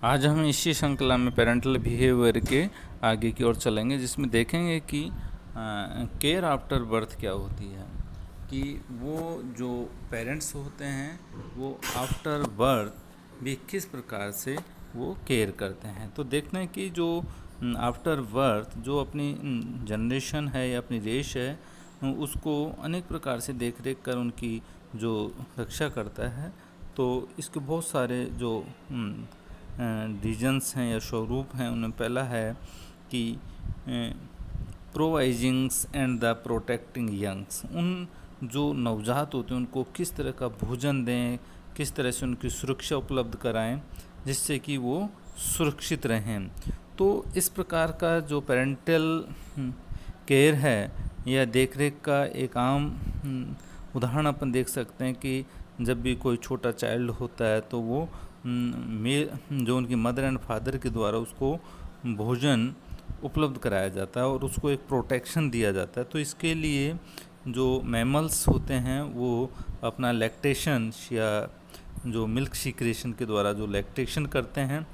आज हम इसी श्रृंखला में पेरेंटल बिहेवियर के आगे की ओर चलेंगे, जिसमें देखेंगे कि केयर आफ्टर बर्थ क्या होती है। कि वो जो पेरेंट्स होते हैं वो आफ्टर बर्थ भी किस प्रकार से वो केयर करते हैं। तो देखते हैं कि जो आफ्टर बर्थ जो अपनी जनरेशन है या अपनी रेश है उसको अनेक प्रकार से देख रेख कर उनकी जो रक्षा करता है। तो इसके बहुत सारे जो रीजन्स हैं या स्वरूप हैं, उनमें पहला है कि प्रोवाइजिंग्स एंड द प्रोटेक्टिंग यंग्स। उन जो नवजात होते हैं उनको किस तरह का भोजन दें, किस तरह से उनकी सुरक्षा उपलब्ध कराएं जिससे कि वो सुरक्षित रहें। तो इस प्रकार का जो पेरेंटल केयर है या देखरेख का एक आम उदाहरण अपन देख सकते हैं कि जब भी कोई छोटा चाइल्ड होता है तो वो जो उनकी मदर एंड फादर के द्वारा उसको भोजन उपलब्ध कराया जाता है और उसको एक प्रोटेक्शन दिया जाता है। तो इसके लिए जो मैमल्स होते हैं वो अपना लैक्टेशन या जो मिल्क सीक्रेशन के द्वारा जो लैक्टेशन करते हैं,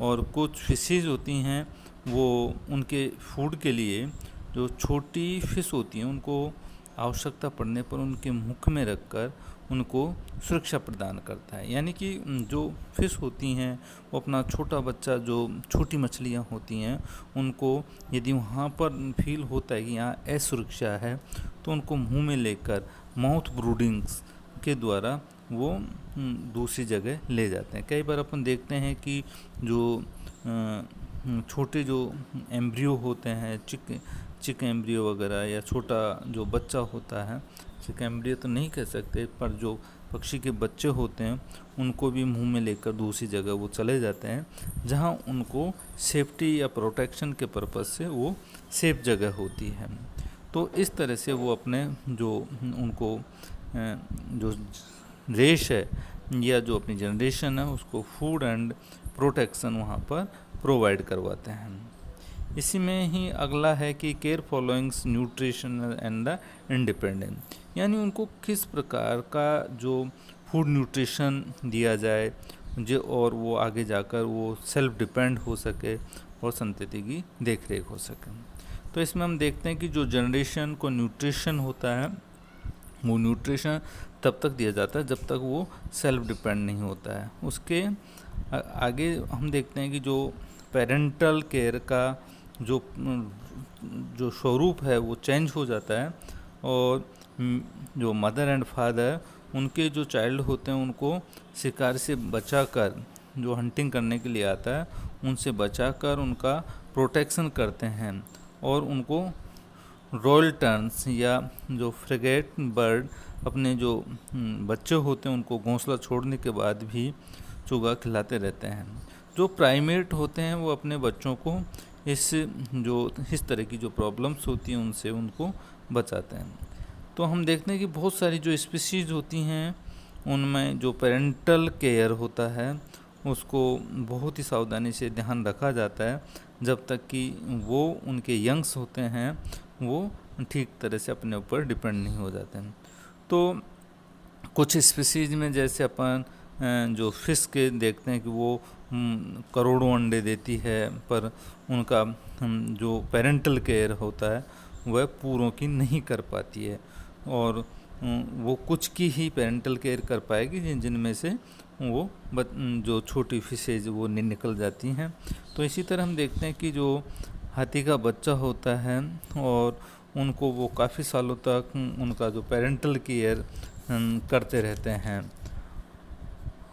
और कुछ फिशेज होती हैं वो उनके फूड के लिए जो छोटी फिश होती हैं उनको आवश्यकता पड़ने पर उनके मुख में रखकर उनको सुरक्षा प्रदान करता है। यानी कि जो फिश होती हैं वो अपना छोटा बच्चा, जो छोटी मछलियाँ होती हैं, उनको यदि वहाँ पर फील होता है कि यहाँ असुरक्षा है तो उनको मुंह में लेकर माउथ ब्रूडिंग्स के द्वारा वो दूसरी जगह ले जाते हैं। कई बार अपन देखते हैं कि जो छोटे जो एम्ब्रियो होते हैं, चिक एम्ब्रियो वगैरह, या छोटा जो बच्चा होता है, चिक एम्ब्रियो तो नहीं कह सकते, पर जो पक्षी के बच्चे होते हैं उनको भी मुंह में लेकर दूसरी जगह वो चले जाते हैं जहां उनको सेफ्टी या प्रोटेक्शन के पर्पज़ से वो सेफ जगह होती है। तो इस तरह से वो अपने जो उनको जो रेश है या जो अपनी जनरेशन है उसको फूड एंड प्रोटेक्शन वहाँ पर प्रोवाइड करवाते हैं। इसी में ही अगला है कि care followings nutrition and the independence. यानी उनको किस प्रकार का जो फूड न्यूट्रिशन दिया जाए जो और वो आगे जाकर वो सेल्फ डिपेंड हो सके और संतति की देख रेख हो सके। तो इसमें हम देखते हैं कि जो जनरेशन को न्यूट्रिशन होता है वो न्यूट्रिशन तब तक दिया जाता है जब तक वो सेल्फ डिपेंड नहीं होता है। उसके आगे हम देखते हैं कि जो पेरेंटल केयर का जो स्वरूप है वो चेंज हो जाता है, और जो मदर एंड फादर उनके जो चाइल्ड होते हैं उनको शिकार से बचाकर, जो हंटिंग करने के लिए आता है उनसे बचाकर उनका प्रोटेक्शन करते हैं, और उनको रॉयल टर्न्स या जो फ्रिगेट बर्ड अपने जो बच्चे होते हैं उनको घोंसला छोड़ने के बाद भी चुगा खिलाते रहते हैं। जो प्राइमेट होते हैं वो अपने बच्चों को इस तरह की जो प्रॉब्लम्स होती हैं उनसे उनको बचाते हैं। तो हम देखते हैं कि बहुत सारी जो स्पीशीज़ होती हैं उनमें जो पेरेंटल केयर होता है उसको बहुत ही सावधानी से ध्यान रखा जाता है जब तक कि वो उनके यंग्स होते हैं वो ठीक तरह से अपने ऊपर डिपेंड नहीं हो जाते हैं। तो कुछ स्पीशीज़ में जैसे अपन जो फिश के देखते हैं कि वो करोड़ों अंडे देती है, पर उनका जो पेरेंटल केयर होता है वह पूरों की नहीं कर पाती है, और वो कुछ की ही पेरेंटल केयर कर पाएगी जिनमें से वो जो छोटी फिशेज वो निकल जाती हैं। तो इसी तरह हम देखते हैं कि जो हाथी का बच्चा होता है और उनको वो काफ़ी सालों तक उनका जो पेरेंटल केयर करते रहते हैं,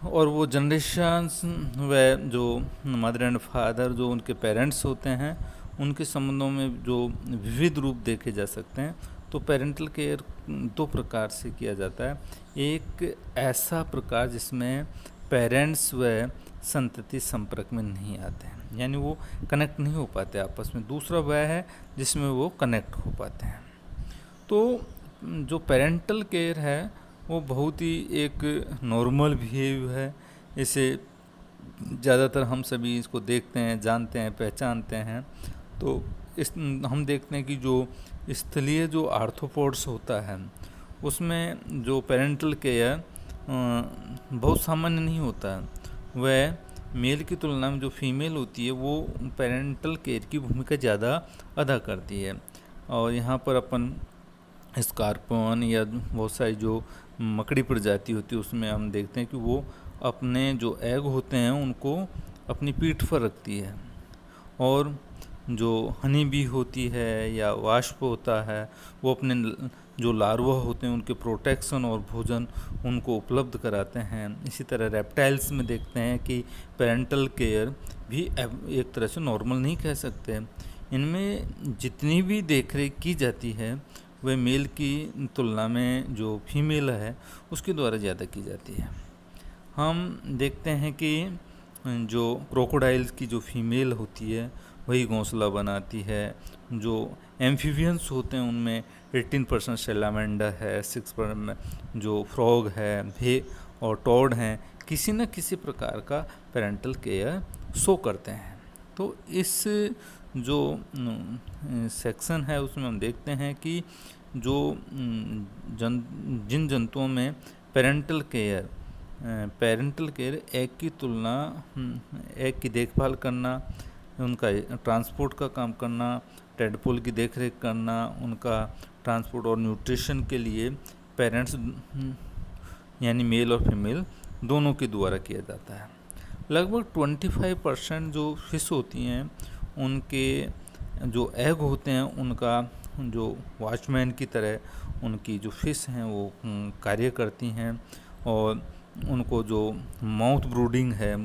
और वो जनरेशन्स व जो मदर एंड फादर जो उनके पेरेंट्स होते हैं उनके संबंधों में जो विविध रूप देखे जा सकते हैं। तो पेरेंटल केयर दो प्रकार से किया जाता है। एक ऐसा प्रकार जिसमें पेरेंट्स व संतति संपर्क में नहीं आते हैं, यानी वो कनेक्ट नहीं हो पाते आपस में। दूसरा वह है जिसमें वो कनेक्ट हो पाते हैं। तो जो पेरेंटल केयर है वो बहुत ही एक नॉर्मल बिहेव है। इसे ज़्यादातर हम सभी इसको देखते हैं, जानते हैं, पहचानते हैं। तो हम देखते हैं कि जो स्थलीय जो आर्थ्रोपोड्स होता है उसमें जो पेरेंटल केयर बहुत सामान्य नहीं होता है। वह मेल की तुलना में जो फीमेल होती है वो पेरेंटल केयर की भूमिका ज़्यादा अदा करती है। और यहाँ पर अपन स्कॉर्पियन या बहुत सारी जो मकड़ी प्रजाति होती है उसमें हम देखते हैं कि वो अपने जो एग होते हैं उनको अपनी पीठ पर रखती है। और जो हनी बी होती है या वाष्प होता है वो अपने जो लार्वा होते हैं उनके प्रोटेक्शन और भोजन उनको उपलब्ध कराते हैं। इसी तरह रेप्टाइल्स में देखते हैं कि पेरेंटल केयर भी एक तरह से नॉर्मल नहीं कह सकते। इनमें जितनी भी देखरेख की जाती है वह मेल की तुलना में जो फीमेल है उसके द्वारा ज़्यादा की जाती है। हम देखते हैं कि जो क्रोकोडाइल्स की जो फीमेल होती है वही घोंसला बनाती है। जो एम्फीबियंस होते हैं उनमें 18% सैलामेंडर है, 6% जो फ्रॉग है, भे और टॉड हैं, किसी न किसी प्रकार का पेरेंटल केयर शो करते हैं। तो इस जो सेक्शन है उसमें हम देखते हैं कि जो जिन जंतुओं में पेरेंटल केयर एग की देखभाल करना, उनका ट्रांसपोर्ट का काम करना, टेडपोल की देखरेख करना, उनका ट्रांसपोर्ट और न्यूट्रिशन के लिए पेरेंट्स यानी मेल और फीमेल दोनों के द्वारा किया जाता है। लगभग 25% जो फिश होती हैं उनके जो एग होते हैं उनका जो वॉचमैन की तरह उनकी जो फिश हैं वो कार्य करती हैं। और उनको जो माउथ ब्रूडिंग है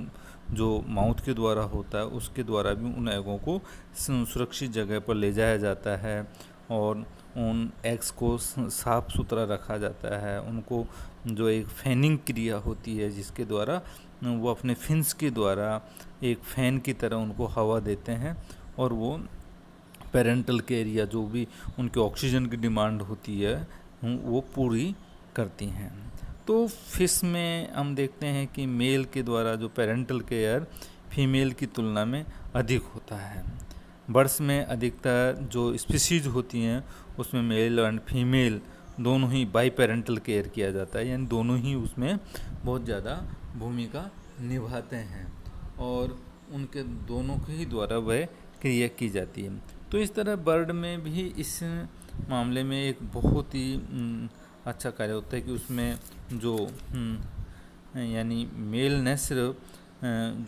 जो माउथ के द्वारा होता है उसके द्वारा भी उन एगों को सुरक्षित जगह पर ले जाया जाता है और उन एग्स को साफ सुथरा रखा जाता है। उनको जो एक फैनिंग क्रिया होती है जिसके द्वारा वो अपने फिन्स के द्वारा एक फैन की तरह उनको हवा देते हैं और वो पेरेंटल केयर या जो भी उनके ऑक्सीजन की डिमांड होती है वो पूरी करती हैं। तो फिश में हम देखते हैं कि मेल के द्वारा जो पेरेंटल केयर फीमेल की तुलना में अधिक होता है। बर्ड्स में अधिकतर जो स्पीशीज होती हैं उसमें मेल एंड फीमेल दोनों ही बाई पेरेंटल केयर किया जाता है, यानी दोनों ही उसमें बहुत ज़्यादा भूमिका निभाते हैं और उनके दोनों के ही द्वारा वह क्रिया की जाती है। तो इस तरह बर्ड में भी इस मामले में एक बहुत ही अच्छा कार्य होता है कि उसमें जो यानी मेल न सिर्फ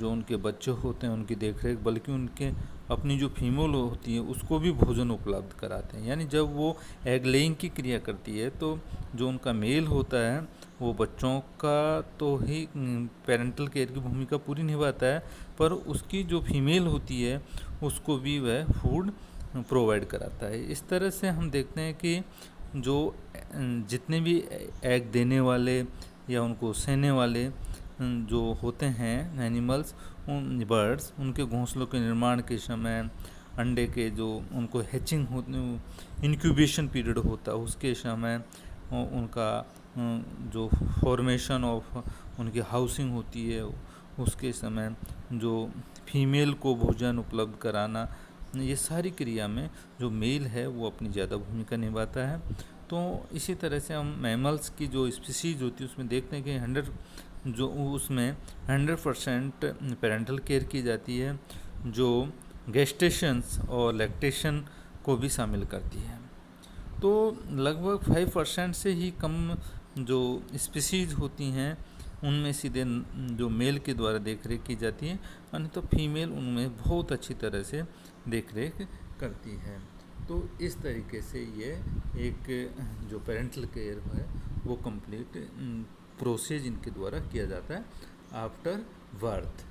जो उनके बच्चे होते हैं उनकी देखरेख बल्कि उनके अपनी जो फीमेल होती है उसको भी भोजन उपलब्ध कराते हैं। यानी जब वो एग लेइंग की क्रिया करती है तो जो उनका मेल होता है वो बच्चों का तो ही पेरेंटल केयर की भूमिका पूरी निभाता है पर उसकी जो फीमेल होती है उसको भी वह फूड प्रोवाइड कराता है। इस तरह से हम देखते हैं कि जो जितने भी एग देने वाले या उनको सहने वाले जो होते हैं एनिमल्स उन बर्ड्स उनके घोंसलों के निर्माण के समय अंडे के जो उनको हैचिंग होते इंक्यूबेशन पीरियड होता है उसके समय उनका जो फॉर्मेशन ऑफ उनकी हाउसिंग होती है उसके समय जो फीमेल को भोजन उपलब्ध कराना, ये सारी क्रिया में जो मेल है वो अपनी ज़्यादा भूमिका निभाता है। तो इसी तरह से हम मैमल्स की जो स्पीशीज़ होती है उसमें देखते हैं कि उसमें 100% पेरेंटल केयर की जाती है जो गेस्टेशंस और लैक्टेशन को भी शामिल करती है। तो लगभग 5% से ही कम जो स्पीशीज़ होती हैं उनमें सीधे जो मेल के द्वारा देखरेख की जाती है, अन्य तो फीमेल उनमें बहुत अच्छी तरह से देखरेख करती है। तो इस तरीके से ये एक जो पेरेंटल केयर है वो कंप्लीट प्रोसेस इनके द्वारा किया जाता है आफ्टर बर्थ।